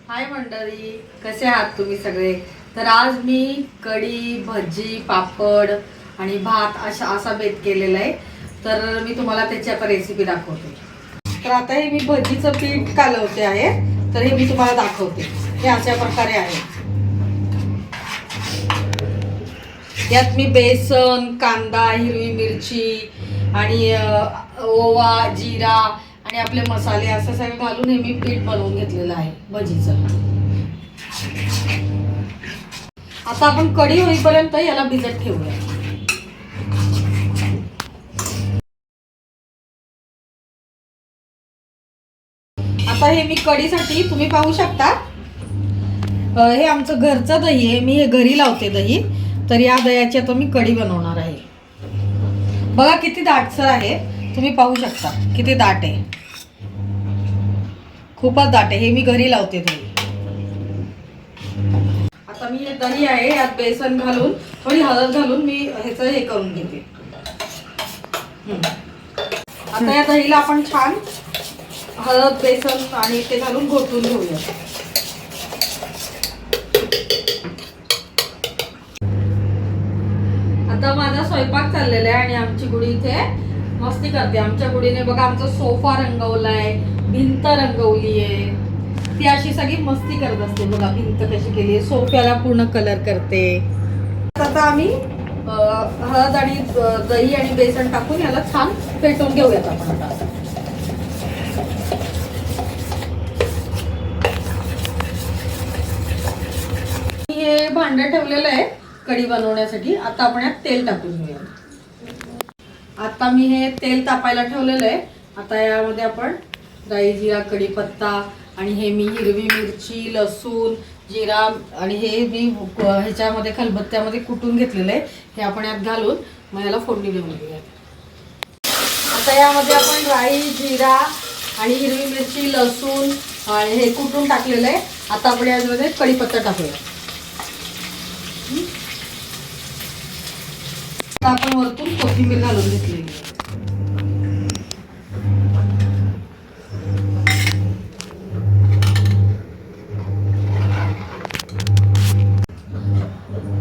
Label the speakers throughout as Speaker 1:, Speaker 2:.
Speaker 1: हाय मंडळी, कसे आहात तुम्ही सगळे? तर आज मी कढी, भजी, पापड आणि भात असा बेत केलेला आहे. तर मी तुम्हाला त्याची आता रेसिपी दाखवते. तर आता हे मी भजीचं पीठ कालवते आहे. तर हे मी तुम्हाला दाखवते. हे अशा प्रकारे आहे. यात मी बेसन, कांदा, हिरवी मिरची आणि ओवा, जिरा आणि आपले मसाले असं सगळं घालून हे मी पीठ बनवून घेतलेलं आहे भजीचं. आता आपण कढी होईपर्यंत याला भिजत ठेवूया. आता हे मी कढीसाठी तुम्ही पाहू शकता, हे आमचं घरचं दही आहे. मी हे घरी लावते दही. तर या दह्याची आता मी कढी बनवणार आहे. बघा किती दाटसर आहे, तुम्ही पाहू शकता किती दाट आहे, खूपच दाट आहे. हे मी घरी लावते दही. आता मी हे दही आहे, यात बेसन घालून थोडी हळद घालून मी ह्याचं हे करून घेते. आता या दहीला आपण छान हळद, बेसन आणि ते घालून घोटून घेऊया. आता माझा स्वयंपाक चाललेला आहे आणि आमची गुडी इथे मस्ती करते. आमच्या गुडीने बघा आमचा सोफा रंगवलाय, भिंत रंगवली आहे. ती अशी सगळी मस्ती करत असते. बघा भिंत कशी केली, सोफ्याला पूर्ण कलर करते. आता आम्ही हळद आणि दही आणि बेसन टाकून याला छान फेटून घेऊयात आपण. आता हे भांडं ठेवलेलं आहे कढी बनवण्यासाठी. आता आपण यात तेल टाकून घेऊया. आता मी हे तेल तापायला ठेवलेलं आहे. आता यामध्ये आपण राई, जिरा, कढीपत्ता आणि हे मी हिरवी मिरची, लसूण, जिरा आणि हे मी ह्याच्यामध्ये खलबत्त्यामध्ये कुटून घेतलेलं आहे. हे आपण यात घालून मग याला फोडणी देऊन घेऊया. आता यामध्ये आपण राई, जिरा आणि हिरवी मिरची, लसूण आणि हे कुटून टाकलेलं आहे. आता आपण यामध्ये कढीपत्ता टाकूया. आता आपण वरतून कोथिंबीर घालून घेतलेली आहे.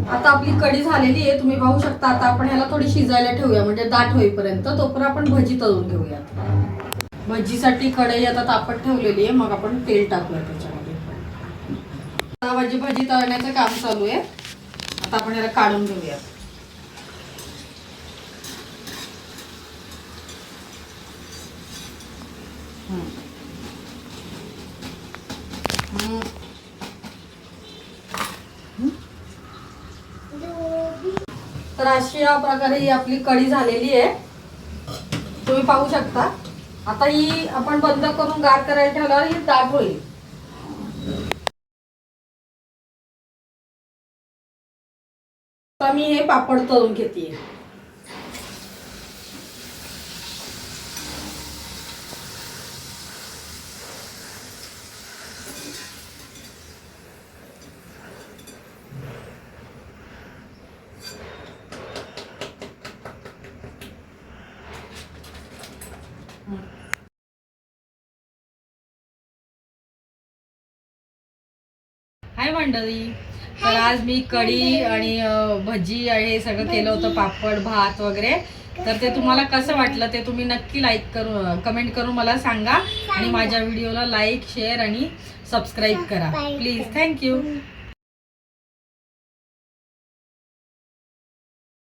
Speaker 1: आता आपली कढी झालेली आहे, तुम्ही पाहू शकता. आता आपण ह्याला थोडी शिजायला ठेवूया, म्हणजे दाट होईपर्यंत. तोपर्यंत आपण भजी तळून घेऊया. भजीसाठी कढई आता तापत ठेवलेली आहे. मग आपण तेल टाकूया त्याच्यामध्ये. आता माझी भजी तळण्याचं काम चालू आहे. आता आपण याला काढून घेऊया. तर अशा प्रकारे ही आपली कढी झालेली आहे, तुम्ही पाहू शकता. आता ही आपण बंद करून गार करायला ठेवल्यावर ही दाट होईल. आता मी हे पापड तळून घेते. हाय मंडळी, तर आज मी कढी आणि भजी आणि हे सगळं केलं होतं, पापड, भात वगैरे. तर ते तुम्हाला कसं वाटलं ते तुम्ही नक्की कमेंट करून मला सांगा. आणि माझ्या व्हिडिओला लाईक, शेअर आणि सबस्क्राईब करा प्लीज. थँक्यू.